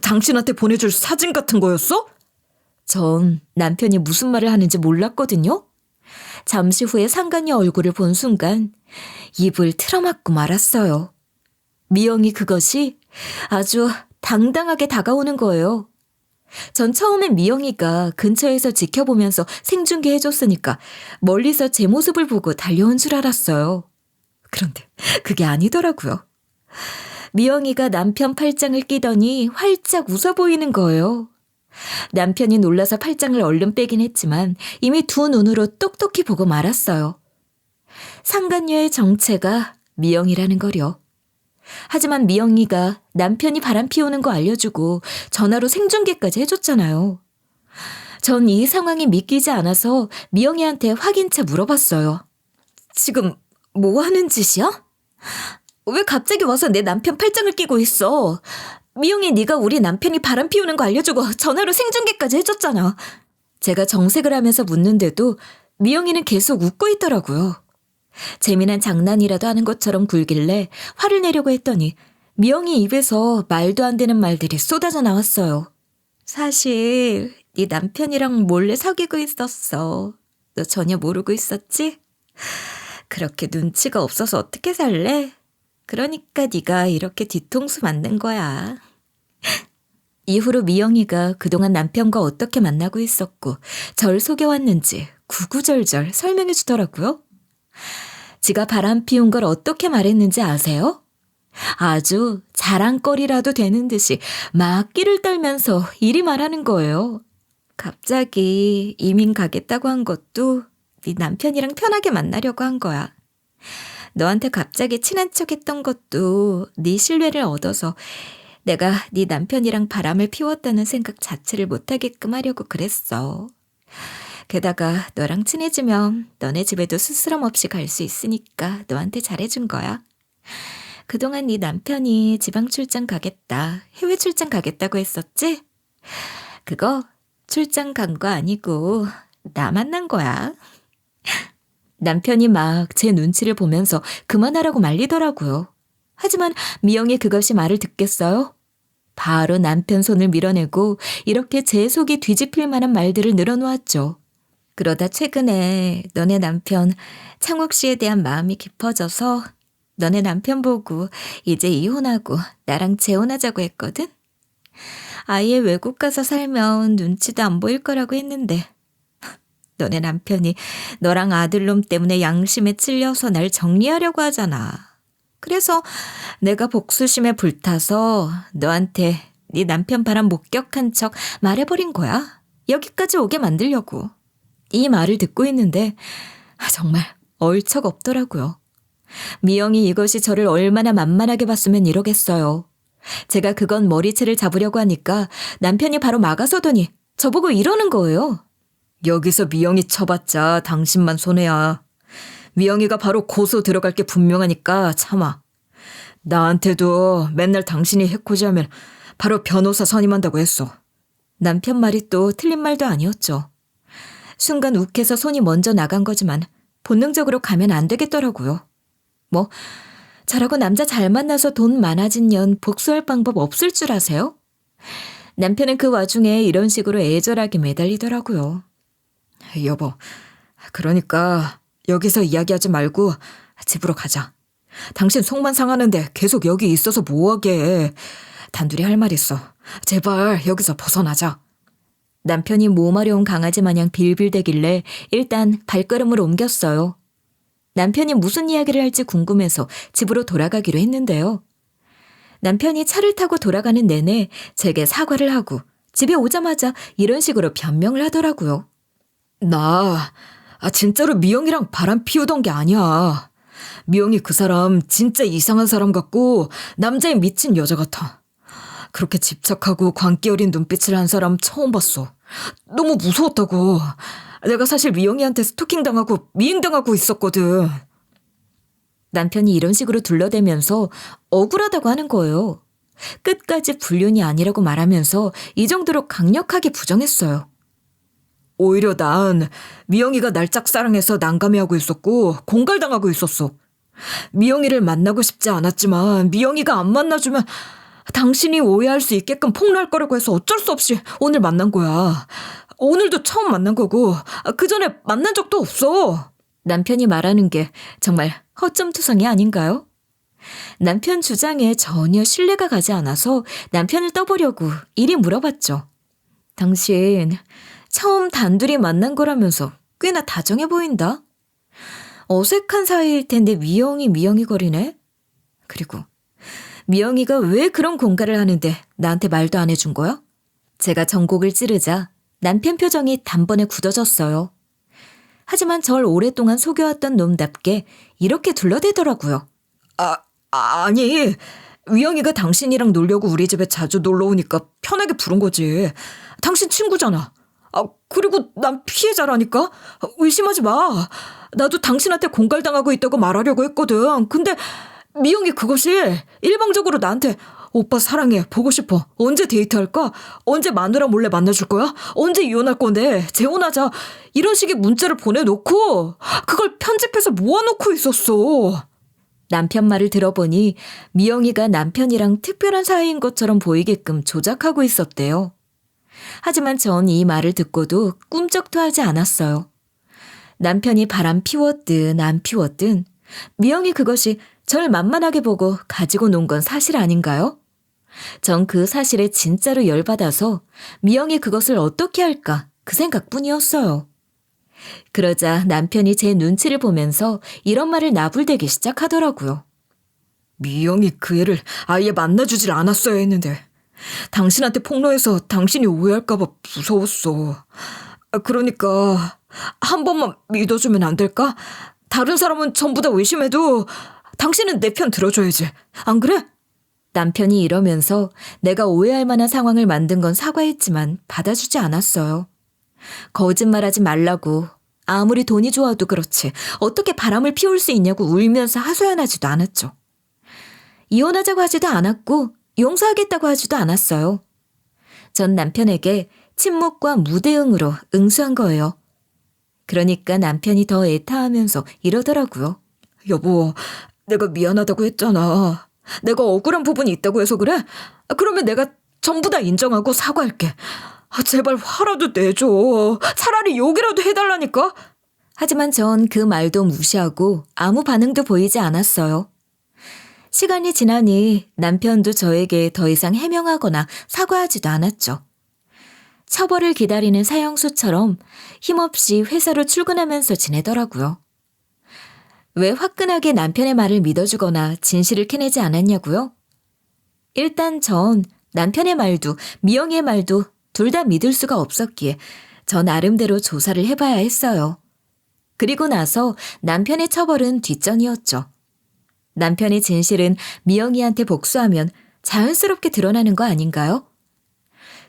당신한테 보내줄 사진 같은 거였어? 전 남편이 무슨 말을 하는지 몰랐거든요. 잠시 후에 상간녀 얼굴을 본 순간 입을 틀어막고 말았어요. 미영이 그것이 아주 당당하게 다가오는 거예요. 전 처음엔 미영이가 근처에서 지켜보면서 생중계 해줬으니까 멀리서 제 모습을 보고 달려온 줄 알았어요. 그런데 그게 아니더라고요. 미영이가 남편 팔짱을 끼더니 활짝 웃어 보이는 거예요. 남편이 놀라서 팔짱을 얼른 빼긴 했지만 이미 두 눈으로 똑똑히 보고 말았어요. 상간녀의 정체가 미영이라는 거려. 하지만 미영이가 남편이 바람 피우는 거 알려주고 전화로 생중계까지 해줬잖아요. 전 이 상황이 믿기지 않아서 미영이한테 확인차 물어봤어요. 지금 뭐 하는 짓이야? 왜 갑자기 와서 내 남편 팔짱을 끼고 있어? 미영이 네가 우리 남편이 바람 피우는 거 알려주고 전화로 생중계까지 해줬잖아. 제가 정색을 하면서 묻는데도 미영이는 계속 웃고 있더라고요. 재미난 장난이라도 하는 것처럼 굴길래 화를 내려고 했더니 미영이 입에서 말도 안 되는 말들이 쏟아져 나왔어요. 사실 네 남편이랑 몰래 사귀고 있었어. 너 전혀 모르고 있었지? 그렇게 눈치가 없어서 어떻게 살래? 그러니까 네가 이렇게 뒤통수 맞는 거야. 이후로 미영이가 그동안 남편과 어떻게 만나고 있었고 절 속여왔는지 구구절절 설명해 주더라고요. 지가 바람 피운 걸 어떻게 말했는지 아세요? 아주 자랑거리라도 되는 듯이 막 끼를 떨면서 이리 말하는 거예요. 갑자기 이민 가겠다고 한 것도 네 남편이랑 편하게 만나려고 한 거야. 너한테 갑자기 친한 척 했던 것도 네 신뢰를 얻어서 내가 네 남편이랑 바람을 피웠다는 생각 자체를 못하게끔 하려고 그랬어. 게다가 너랑 친해지면 너네 집에도 스스럼 없이 갈 수 있으니까 너한테 잘해준 거야. 그동안 네 남편이 지방 출장 가겠다, 해외 출장 가겠다고 했었지? 그거 출장 간 거 아니고 나 만난 거야. 남편이 막 제 눈치를 보면서 그만하라고 말리더라고요. 하지만 미영이 그것이 말을 듣겠어요? 바로 남편 손을 밀어내고 이렇게 제 속이 뒤집힐 만한 말들을 늘어놓았죠. 그러다 최근에 너네 남편 창욱 씨에 대한 마음이 깊어져서 너네 남편 보고 이제 이혼하고 나랑 재혼하자고 했거든? 아예 외국 가서 살면 눈치도 안 보일 거라고 했는데 너네 남편이 너랑 아들놈 때문에 양심에 찔려서 날 정리하려고 하잖아. 그래서 내가 복수심에 불타서 너한테 네 남편 바람 목격한 척 말해버린 거야. 여기까지 오게 만들려고. 이 말을 듣고 있는데 정말 얼척 없더라고요. 미영이 이것이 저를 얼마나 만만하게 봤으면 이러겠어요. 제가 그건 머리채를 잡으려고 하니까 남편이 바로 막아서더니 저보고 이러는 거예요. 여기서 미영이 쳐봤자 당신만 손해야. 미영이가 바로 고소 들어갈 게 분명하니까 참아. 나한테도 맨날 당신이 해코지하면 바로 변호사 선임한다고 했어. 남편 말이 또 틀린 말도 아니었죠. 순간 욱해서 손이 먼저 나간 거지만 본능적으로 가면 안 되겠더라고요. 뭐 저라고 남자 잘 만나서 돈 많아진 년 복수할 방법 없을 줄 아세요? 남편은 그 와중에 이런 식으로 애절하게 매달리더라고요. 여보, 그러니까 여기서 이야기하지 말고 집으로 가자. 당신 속만 상하는데 계속 여기 있어서 뭐하게. 단둘이 할 말 있어. 제발 여기서 벗어나자. 남편이 모마려운 강아지 마냥 빌빌대길래 일단 발걸음을 옮겼어요. 남편이 무슨 이야기를 할지 궁금해서 집으로 돌아가기로 했는데요. 남편이 차를 타고 돌아가는 내내 제게 사과를 하고 집에 오자마자 이런 식으로 변명을 하더라고요. 나 진짜로 미영이랑 바람 피우던 게 아니야. 미영이 그 사람 진짜 이상한 사람 같고 남자에 미친 여자 같아. 그렇게 집착하고 광기 어린 눈빛을 한 사람 처음 봤어. 너무 무서웠다고. 내가 사실 미영이한테 스토킹당하고 미행당하고 있었거든. 남편이 이런 식으로 둘러대면서 억울하다고 하는 거예요. 끝까지 불륜이 아니라고 말하면서 이 정도로 강력하게 부정했어요. 오히려 난 미영이가 날 짝사랑해서 난감해하고 있었고 공갈당하고 있었어. 미영이를 만나고 싶지 않았지만 미영이가 안 만나주면 당신이 오해할 수 있게끔 폭로할 거라고 해서 어쩔 수 없이 오늘 만난 거야. 오늘도 처음 만난 거고 그 전에 만난 적도 없어. 남편이 말하는 게 정말 허점투성이 아닌가요? 남편 주장에 전혀 신뢰가 가지 않아서 남편을 떠보려고 이리 물어봤죠. 당신 처음 단둘이 만난 거라면서 꽤나 다정해 보인다. 어색한 사이일 텐데 미영이 거리네. 그리고 미영이가 왜 그런 공갈을 하는데 나한테 말도 안 해준 거야? 제가 전곡을 찌르자 남편 표정이 단번에 굳어졌어요. 하지만 절 오랫동안 속여왔던 놈답게 이렇게 둘러대더라고요. 아니, 미영이가 당신이랑 놀려고 우리 집에 자주 놀러 오니까 편하게 부른 거지. 당신 친구잖아. 그리고 난 피해자라니까? 의심하지 마. 나도 당신한테 공갈당하고 있다고 말하려고 했거든. 근데 미영이 그것이 일방적으로 나한테 오빠 사랑해, 보고 싶어, 언제 데이트할까? 언제 마누라 몰래 만나줄 거야? 언제 이혼할 건데? 재혼하자. 이런 식의 문자를 보내놓고 그걸 편집해서 모아놓고 있었어. 남편 말을 들어보니 미영이가 남편이랑 특별한 사이인 것처럼 보이게끔 조작하고 있었대요. 하지만 전 이 말을 듣고도 꿈쩍도 하지 않았어요. 남편이 바람 피웠든 안 피웠든 미영이 그것이 절 만만하게 보고 가지고 논 건 사실 아닌가요? 전 그 사실에 진짜로 열받아서 미영이 그것을 어떻게 할까 그 생각뿐이었어요. 그러자 남편이 제 눈치를 보면서 이런 말을 나불대기 시작하더라고요. 미영이 그 애를 아예 만나주질 않았어야 했는데 당신한테 폭로해서 당신이 오해할까봐 무서웠어. 그러니까 한 번만 믿어주면 안 될까? 다른 사람은 전부 다 의심해도 당신은 내 편 들어줘야지. 안 그래? 남편이 이러면서 내가 오해할 만한 상황을 만든 건 사과했지만 받아주지 않았어요. 거짓말하지 말라고 아무리 돈이 좋아도 그렇지 어떻게 바람을 피울 수 있냐고 울면서 하소연하지도 않았죠. 이혼하자고 하지도 않았고 용서하겠다고 하지도 않았어요. 전 남편에게 침묵과 무대응으로 응수한 거예요. 그러니까 남편이 더 애타하면서 이러더라고요. 여보, 내가 미안하다고 했잖아. 내가 억울한 부분이 있다고 해서 그래? 그러면 내가 전부 다 인정하고 사과할게. 제발 화라도 내줘. 차라리 욕이라도 해달라니까. 하지만 전 그 말도 무시하고 아무 반응도 보이지 않았어요. 시간이 지나니 남편도 저에게 더 이상 해명하거나 사과하지도 않았죠. 처벌을 기다리는 사형수처럼 힘없이 회사로 출근하면서 지내더라고요. 왜 화끈하게 남편의 말을 믿어주거나 진실을 캐내지 않았냐고요? 일단 전 남편의 말도 미영이의 말도 둘 다 믿을 수가 없었기에 저 나름대로 조사를 해봐야 했어요. 그리고 나서 남편의 처벌은 뒷전이었죠. 남편의 진실은 미영이한테 복수하면 자연스럽게 드러나는 거 아닌가요?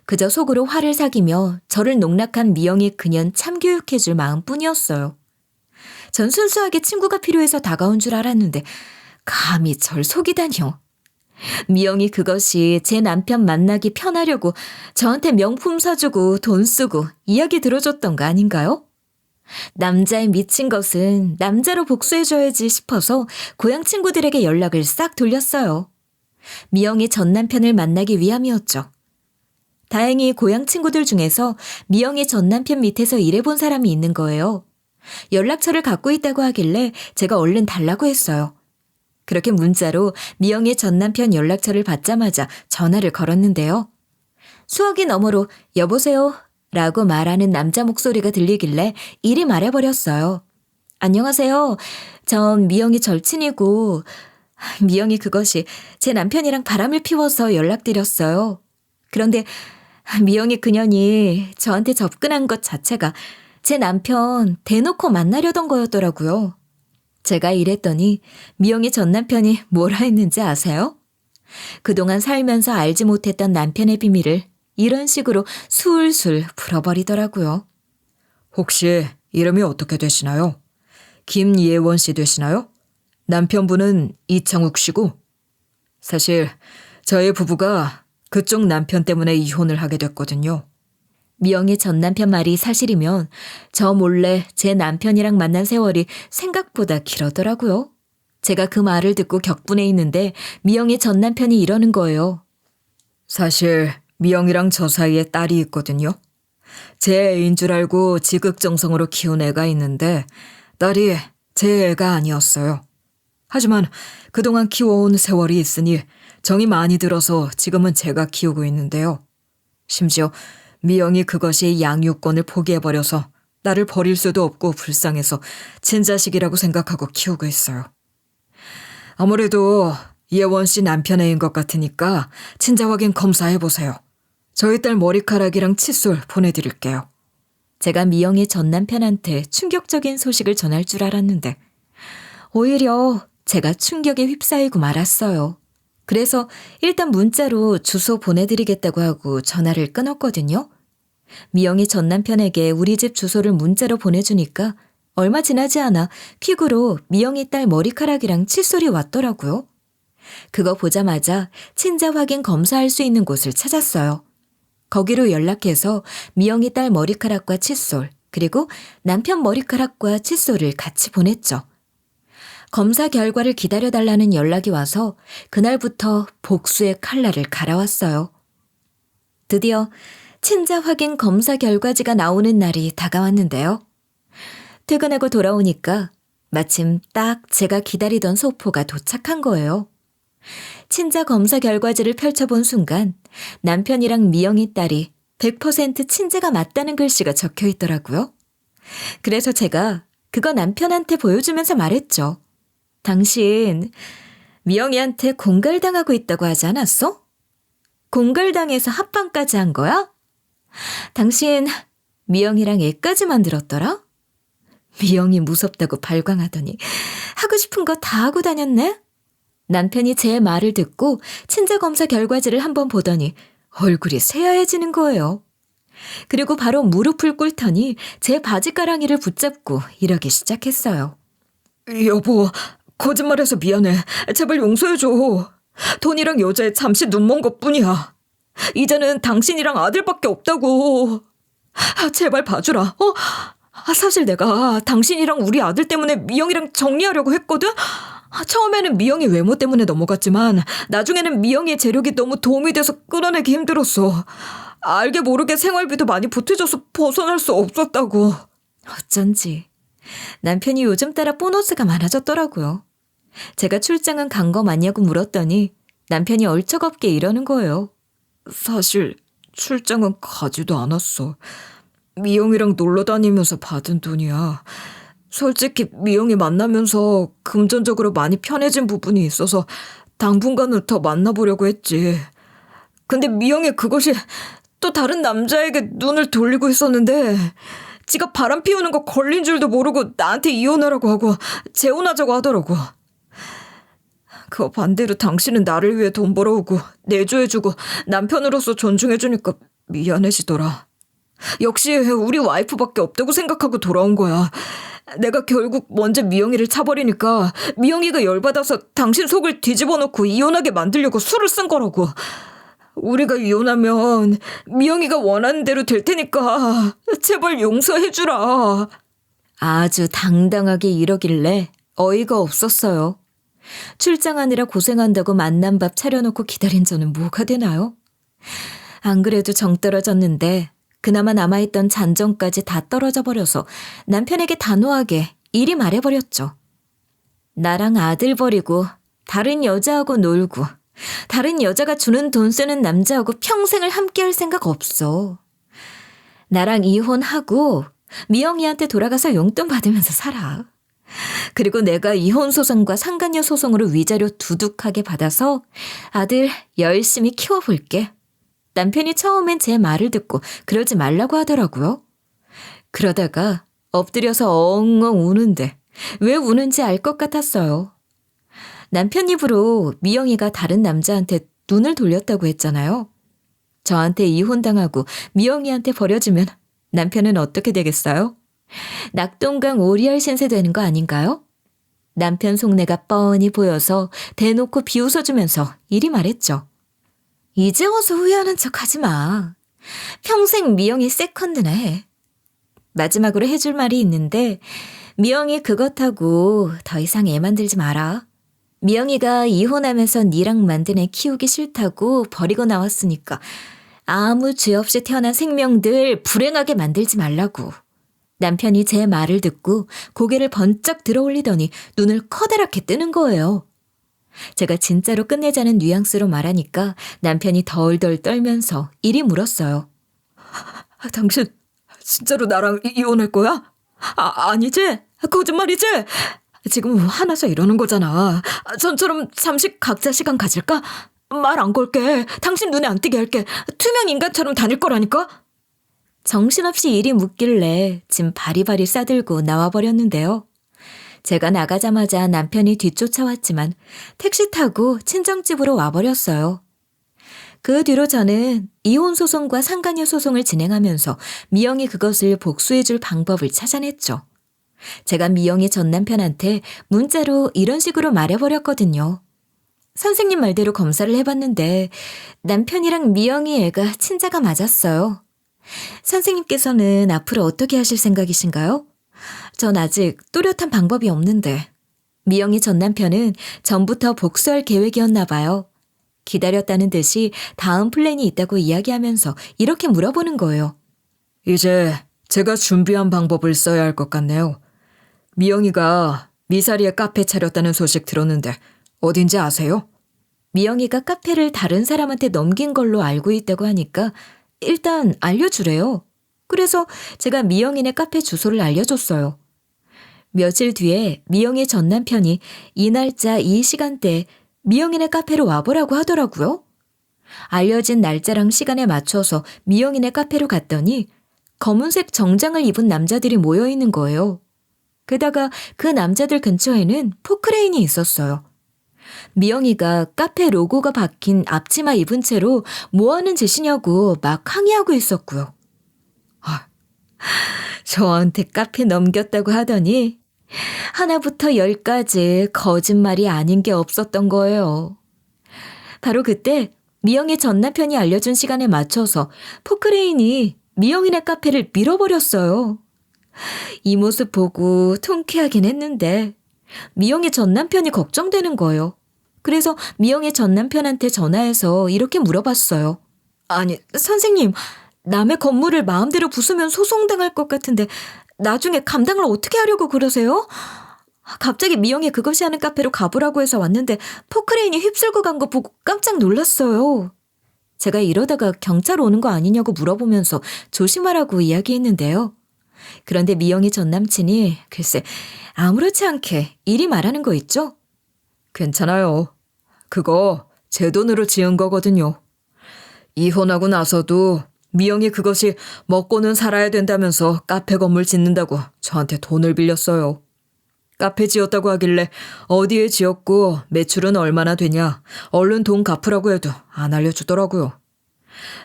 그저 속으로 화를 사귀며 저를 농락한 미영이 그년 참교육해줄 마음뿐이었어요. 전 순수하게 친구가 필요해서 다가온 줄 알았는데 감히 절 속이다니요. 미영이 그것이 제 남편 만나기 편하려고 저한테 명품 사주고 돈 쓰고 이야기 들어줬던 거 아닌가요? 남자에 미친 것은 남자로 복수해줘야지 싶어서 고향 친구들에게 연락을 싹 돌렸어요. 미영이 전 남편을 만나기 위함이었죠. 다행히 고향 친구들 중에서 미영이 전 남편 밑에서 일해본 사람이 있는 거예요. 연락처를 갖고 있다고 하길래 제가 얼른 달라고 했어요. 그렇게 문자로 미영의 전 남편 연락처를 받자마자 전화를 걸었는데요. 수화기 너머로 여보세요? 라고 말하는 남자 목소리가 들리길래 이리 말해버렸어요. 안녕하세요. 전 미영이 절친이고 미영이 그것이 제 남편이랑 바람을 피워서 연락드렸어요. 그런데 미영이 그년이 저한테 접근한 것 자체가 제 남편 대놓고 만나려던 거였더라고요. 제가 이랬더니 미영이 전 남편이 뭐라 했는지 아세요? 그동안 살면서 알지 못했던 남편의 비밀을 이런 식으로 술술 풀어버리더라고요. 혹시 이름이 어떻게 되시나요? 김예원 씨 되시나요? 남편분은 이창욱 씨고. 사실 저희 부부가 그쪽 남편 때문에 이혼을 하게 됐거든요. 미영의 전 남편 말이 사실이면 저 몰래 제 남편이랑 만난 세월이 생각보다 길었더라고요. 제가 그 말을 듣고 격분해 있는데 미영의 전 남편이 이러는 거예요. 사실 미영이랑 저 사이에 딸이 있거든요. 제 애인 줄 알고 지극정성으로 키운 애가 있는데 딸이 제 애가 아니었어요. 하지만 그동안 키워온 세월이 있으니 정이 많이 들어서 지금은 제가 키우고 있는데요. 심지어 미영이 그것이 양육권을 포기해버려서 나를 버릴 수도 없고 불쌍해서 친자식이라고 생각하고 키우고 있어요. 아무래도 예원 씨 남편 애인 것 같으니까 친자 확인 검사해보세요. 저희 딸 머리카락이랑 칫솔 보내드릴게요. 제가 미영의 전 남편한테 충격적인 소식을 전할 줄 알았는데 오히려 제가 충격에 휩싸이고 말았어요. 그래서 일단 문자로 주소 보내드리겠다고 하고 전화를 끊었거든요. 미영이 전 남편에게 우리 집 주소를 문자로 보내주니까 얼마 지나지 않아 퀵으로 미영이 딸 머리카락이랑 칫솔이 왔더라고요. 그거 보자마자 친자 확인 검사할 수 있는 곳을 찾았어요. 거기로 연락해서 미영이 딸 머리카락과 칫솔, 그리고 남편 머리카락과 칫솔을 같이 보냈죠. 검사 결과를 기다려달라는 연락이 와서 그날부터 복수의 칼날을 갈아왔어요. 드디어 친자 확인 검사 결과지가 나오는 날이 다가왔는데요. 퇴근하고 돌아오니까 마침 딱 제가 기다리던 소포가 도착한 거예요. 친자 검사 결과지를 펼쳐본 순간 남편이랑 미영이 딸이 100% 친자가 맞다는 글씨가 적혀 있더라고요. 그래서 제가 그거 남편한테 보여주면서 말했죠. 당신 미영이한테 공갈당하고 있다고 하지 않았어? 공갈당해서 합방까지 한 거야? 당신 미영이랑 애까지 만들었더라? 미영이 무섭다고 발광하더니 하고 싶은 거 다 하고 다녔네? 남편이 제 말을 듣고 친자 검사 결과지를 한번 보더니 얼굴이 새하얘지는 거예요. 그리고 바로 무릎을 꿇더니 제 바지가랑이를 붙잡고 이러기 시작했어요. 여보, 거짓말해서 미안해. 제발 용서해줘. 돈이랑 여자에 잠시 눈먼 것뿐이야. 이제는 당신이랑 아들밖에 없다고. 제발 봐주라. 사실 내가 당신이랑 우리 아들 때문에 미영이랑 정리하려고 했거든? 처음에는 미영이 외모 때문에 넘어갔지만 나중에는 미영이의 재력이 너무 도움이 돼서 끌어내기 힘들었어. 알게 모르게 생활비도 많이 보태줘서 벗어날 수 없었다고. 어쩐지 남편이 요즘 따라 보너스가 많아졌더라고요. 제가 출장은 간 거 맞냐고 물었더니 남편이 얼척없게 이러는 거예요. 사실 출장은 가지도 않았어. 미영이랑 놀러 다니면서 받은 돈이야. 솔직히 미영이 만나면서 금전적으로 많이 편해진 부분이 있어서 당분간은 더 만나보려고 했지. 근데 미영이 그것이 또 다른 남자에게 눈을 돌리고 있었는데 지가 바람 피우는 거 걸린 줄도 모르고 나한테 이혼하라고 하고 재혼하자고 하더라고. 그거 반대로 당신은 나를 위해 돈 벌어오고 내조해주고 남편으로서 존중해주니까 미안해지더라. 역시 우리 와이프밖에 없다고 생각하고 돌아온 거야. 내가 결국 먼저 미영이를 차버리니까 미영이가 열받아서 당신 속을 뒤집어 놓고 이혼하게 만들려고 수를 쓴 거라고. 우리가 이혼하면 미영이가 원하는 대로 될 테니까 제발 용서해주라. 아주 당당하게 이러길래 어이가 없었어요. 출장하느라 고생한다고 만남밥 차려놓고 기다린 저는 뭐가 되나요? 안 그래도 정 떨어졌는데 그나마 남아있던 잔정까지 다 떨어져 버려서 남편에게 단호하게 이리 말해버렸죠. 나랑 아들 버리고 다른 여자하고 놀고 다른 여자가 주는 돈 쓰는 남자하고 평생을 함께할 생각 없어. 나랑 이혼하고 미영이한테 돌아가서 용돈 받으면서 살아. 그리고 내가 이혼 소송과 상간녀 소송으로 위자료 두둑하게 받아서 아들 열심히 키워볼게. 남편이 처음엔 제 말을 듣고 그러지 말라고 하더라고요. 그러다가 엎드려서 엉엉 우는데 왜 우는지 알 것 같았어요. 남편 입으로 미영이가 다른 남자한테 눈을 돌렸다고 했잖아요. 저한테 이혼당하고 미영이한테 버려지면 남편은 어떻게 되겠어요? 낙동강 오리알 신세 되는 거 아닌가요? 남편 속내가 뻔히 보여서 대놓고 비웃어주면서 이리 말했죠. 이제 와서 후회하는 척 하지 마. 평생 미영이 세컨드나 해. 마지막으로 해줄 말이 있는데 미영이 그것하고 더 이상 애 만들지 마라. 미영이가 이혼하면서 니랑 만든 애 키우기 싫다고 버리고 나왔으니까 아무 죄 없이 태어난 생명들 불행하게 만들지 말라고. 남편이 제 말을 듣고 고개를 번쩍 들어 올리더니 눈을 커다랗게 뜨는 거예요. 제가 진짜로 끝내자는 뉘앙스로 말하니까 남편이 덜덜 떨면서 이리 물었어요. 당신 진짜로 나랑 이혼할 거야? 아니지? 거짓말이지? 지금 화나서 이러는 거잖아. 전처럼 잠시 각자 시간 가질까? 말 안 걸게. 당신 눈에 안 띄게 할게. 투명 인간처럼 다닐 거라니까? 정신없이 이리 묻길래 짐 바리바리 싸들고 나와버렸는데요. 제가 나가자마자 남편이 뒤쫓아왔지만 택시 타고 친정집으로 와버렸어요. 그 뒤로 저는 이혼 소송과 상간녀 소송을 진행하면서 미영이 그것을 복수해줄 방법을 찾아냈죠. 제가 미영이 전 남편한테 문자로 이런 식으로 말해버렸거든요. 선생님 말대로 검사를 해봤는데 남편이랑 미영이 애가 친자가 맞았어요. 선생님께서는 앞으로 어떻게 하실 생각이신가요? 전 아직 뚜렷한 방법이 없는데 미영이 전 남편은 전부터 복수할 계획이었나 봐요. 기다렸다는 듯이 다음 플랜이 있다고 이야기하면서 이렇게 물어보는 거예요. 이제 제가 준비한 방법을 써야 할 것 같네요. 미영이가 미사리에 카페 차렸다는 소식 들었는데 어딘지 아세요? 미영이가 카페를 다른 사람한테 넘긴 걸로 알고 있다고 하니까 일단 알려주래요. 그래서 제가 미영이네 카페 주소를 알려줬어요. 며칠 뒤에 미영이 전 남편이 이 날짜 이 시간대에 미영이네 카페로 와보라고 하더라고요. 알려진 날짜랑 시간에 맞춰서 미영이네 카페로 갔더니 검은색 정장을 입은 남자들이 모여 있는 거예요. 게다가 그 남자들 근처에는 포크레인이 있었어요. 미영이가 카페 로고가 박힌 앞치마 입은 채로 뭐 하는 짓이냐고 막 항의하고 있었고요. 저한테 카페 넘겼다고 하더니 하나부터 열까지 거짓말이 아닌 게 없었던 거예요. 바로 그때 미영이 전 남편이 알려준 시간에 맞춰서 포크레인이 미영이네 카페를 밀어버렸어요. 이 모습 보고 통쾌하긴 했는데 미영이 전 남편이 걱정되는 거예요. 그래서 미영이 전 남편한테 전화해서 이렇게 물어봤어요. 아니, 선생님, 남의 건물을 마음대로 부수면 소송당할 것 같은데 나중에 감당을 어떻게 하려고 그러세요? 갑자기 미영이 그것이 하는 카페로 가보라고 해서 왔는데 포크레인이 휩쓸고 간 거 보고 깜짝 놀랐어요. 제가 이러다가 경찰 오는 거 아니냐고 물어보면서 조심하라고 이야기했는데요. 그런데 미영이 전 남친이 글쎄 아무렇지 않게 이리 말하는 거 있죠? 괜찮아요. 그거 제 돈으로 지은 거거든요. 이혼하고 나서도 미영이 그것이 먹고는 살아야 된다면서 카페 건물 짓는다고 저한테 돈을 빌렸어요. 카페 지었다고 하길래 어디에 지었고 매출은 얼마나 되냐 얼른 돈 갚으라고 해도 안 알려주더라고요.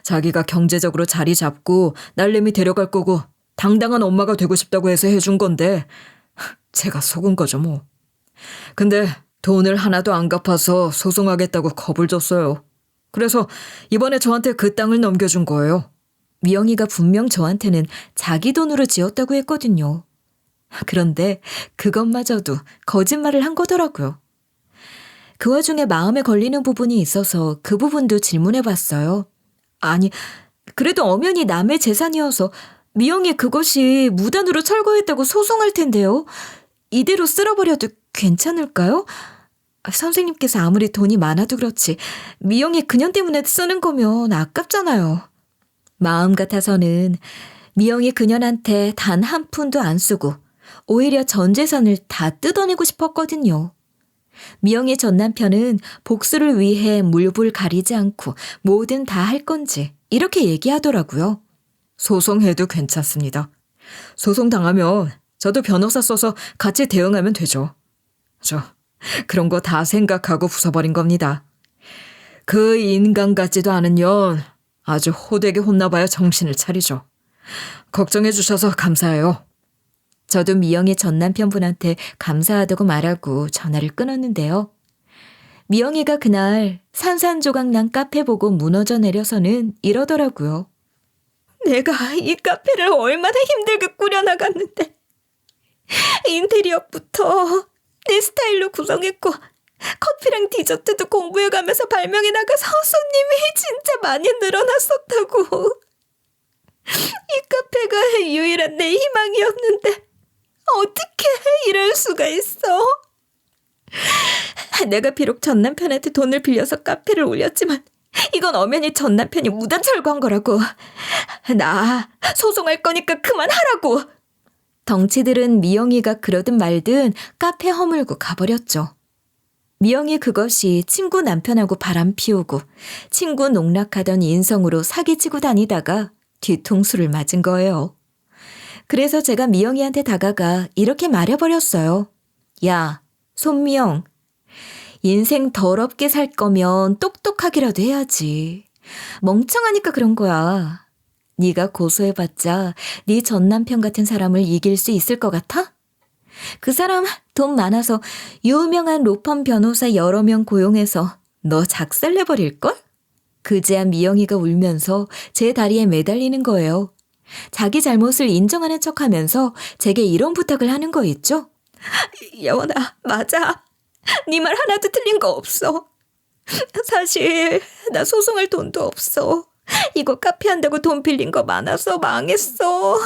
자기가 경제적으로 자리 잡고 딸내미 데려갈 거고 당당한 엄마가 되고 싶다고 해서 해준 건데 제가 속은 거죠 뭐. 근데 돈을 하나도 안 갚아서 소송하겠다고 겁을 줬어요. 그래서 이번에 저한테 그 땅을 넘겨준 거예요. 미영이가 분명 저한테는 자기 돈으로 지었다고 했거든요. 그런데 그것마저도 거짓말을 한 거더라고요. 그 와중에 마음에 걸리는 부분이 있어서 그 부분도 질문해 봤어요. 아니, 그래도 엄연히 남의 재산이어서 미영이 그것이 무단으로 철거했다고 소송할 텐데요. 이대로 쓸어버려도 괜찮을까요? 선생님께서 아무리 돈이 많아도 그렇지 미영이 그년 때문에 쓰는 거면 아깝잖아요. 마음 같아서는 미영이 그년한테 단 한 푼도 안 쓰고 오히려 전 재산을 다 뜯어내고 싶었거든요. 미영의 전 남편은 복수를 위해 물불 가리지 않고 뭐든 다 할 건지 이렇게 얘기하더라고요. 소송해도 괜찮습니다. 소송 당하면 저도 변호사 써서 같이 대응하면 되죠. 저 그런 거 다 생각하고 부숴버린 겁니다. 그 인간 같지도 않은 년 아주 호되게 혼나봐야 정신을 차리죠. 걱정해 주셔서 감사해요. 저도 미영의 전 남편분한테 감사하다고 말하고 전화를 끊었는데요. 미영이가 그날 산산조각 난 카페 보고 무너져 내려서는 이러더라고요. 내가 이 카페를 얼마나 힘들게 꾸려나갔는데 인테리어부터 내 스타일로 구성했고 커피랑 디저트도 공부해가면서 발명해 나가서 손님이 진짜 많이 늘어났었다고. 이 카페가 유일한 내 희망이었는데 어떻게 이럴 수가 있어? 내가 비록 전 남편한테 돈을 빌려서 카페를 올렸지만 이건 엄연히 전 남편이 무단 철거한 거라고. 나 소송할 거니까 그만하라고. 덩치들은 미영이가 그러든 말든 카페 허물고 가버렸죠. 미영이 그것이 친구 남편하고 바람 피우고 친구 농락하던 인성으로 사기치고 다니다가 뒤통수를 맞은 거예요. 그래서 제가 미영이한테 다가가 이렇게 말해버렸어요. 야, 손미영. 인생 더럽게 살 거면 똑똑하기라도 해야지. 멍청하니까 그런 거야. 네가 고소해봤자 네 전 남편 같은 사람을 이길 수 있을 것 같아? 그 사람 돈 많아서 유명한 로펌 변호사 여러 명 고용해서 너 작살내버릴걸? 그제야 미영이가 울면서 제 다리에 매달리는 거예요. 자기 잘못을 인정하는 척하면서 제게 이런 부탁을 하는 거 있죠? 여원아, 맞아. 네 말 하나도 틀린 거 없어. 사실 나 소송할 돈도 없어. 이거 카페 한다고 돈 빌린 거 많아서 망했어.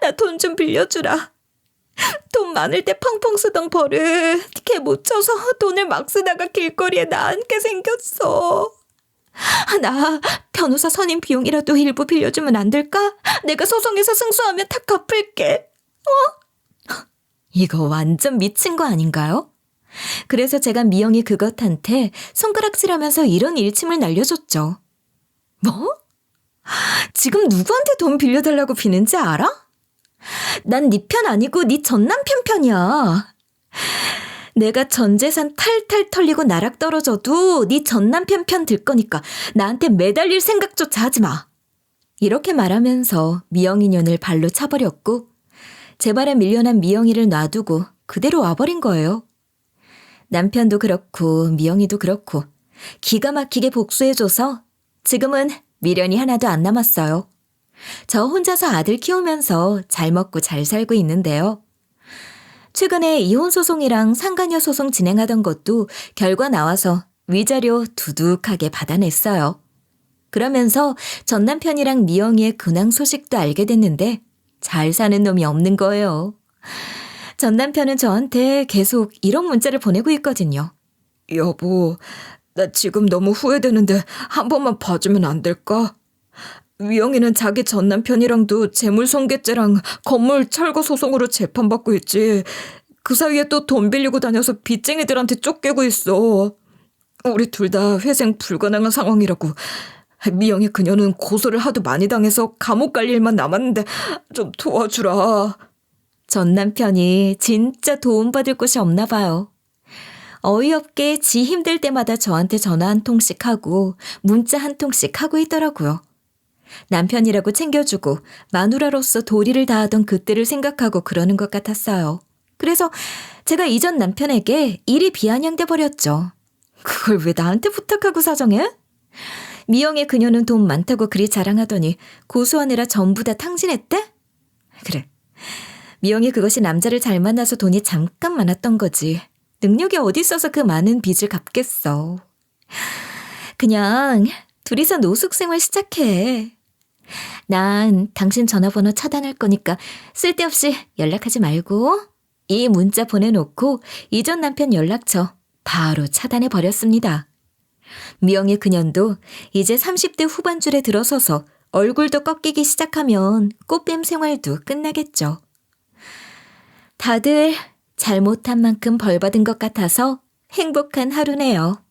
나 돈 좀 빌려주라. 돈 많을 때 펑펑 쓰던 버릇 걔 못 쳐서 돈을 막 쓰다가 길거리에 나앉게 생겼어. 나 변호사 선임 비용이라도 일부 빌려주면 안 될까? 내가 소송에서 승소하면 다 갚을게. 이거 완전 미친 거 아닌가요? 그래서 제가 미영이 그것한테 손가락질하면서 이런 일침을 날려줬죠. 뭐? 지금 누구한테 돈 빌려달라고 비는지 알아? 난 네 편 아니고 네 전남편 편이야. 내가 전 재산 탈탈 털리고 나락 떨어져도 네 전남편 편 들 거니까 나한테 매달릴 생각조차 하지 마. 이렇게 말하면서 미영이 년을 발로 차버렸고 제 발에 밀려난 미영이를 놔두고 그대로 와버린 거예요. 남편도 그렇고 미영이도 그렇고 기가 막히게 복수해줘서 지금은 미련이 하나도 안 남았어요. 저 혼자서 아들 키우면서 잘 먹고 잘 살고 있는데요. 최근에 이혼 소송이랑 상간녀 소송 진행하던 것도 결과 나와서 위자료 두둑하게 받아냈어요. 그러면서 전 남편이랑 미영이의 근황 소식도 알게 됐는데 잘 사는 놈이 없는 거예요. 전 남편은 저한테 계속 이런 문자를 보내고 있거든요. 여보, 나 지금 너무 후회되는데 한 번만 봐주면 안 될까? 미영이는 자기 전 남편이랑도 재물손괴죄랑 건물 철거 소송으로 재판받고 있지. 그 사이에 또 돈 빌리고 다녀서 빚쟁이들한테 쫓기고 있어. 우리 둘 다 회생 불가능한 상황이라고. 미영이 그녀는 고소를 하도 많이 당해서 감옥 갈 일만 남았는데 좀 도와주라. 전 남편이 진짜 도움받을 곳이 없나 봐요. 어이없게 지 힘들 때마다 저한테 전화 한 통씩 하고 문자 한 통씩 하고 있더라고요. 남편이라고 챙겨주고 마누라로서 도리를 다하던 그때를 생각하고 그러는 것 같았어요. 그래서 제가 이전 남편에게 일이 비아냥돼 버렸죠. 그걸 왜 나한테 부탁하고 사정해? 미영의 그녀는 돈 많다고 그리 자랑하더니 고소하느라 전부 다 탕진했대? 그래. 미영이 그것이 남자를 잘 만나서 돈이 잠깐 많았던 거지. 능력이 어디 있어서 그 많은 빚을 갚겠어. 그냥 둘이서 노숙생활 시작해. 난 당신 전화번호 차단할 거니까 쓸데없이 연락하지 말고. 이 문자 보내놓고 이전 남편 연락처 바로 차단해버렸습니다. 미영의 그년도 이제 30대 후반줄에 들어서서 얼굴도 꺾이기 시작하면 꽃뱀 생활도 끝나겠죠. 다들 잘못한 만큼 벌 받은 것 같아서 행복한 하루네요.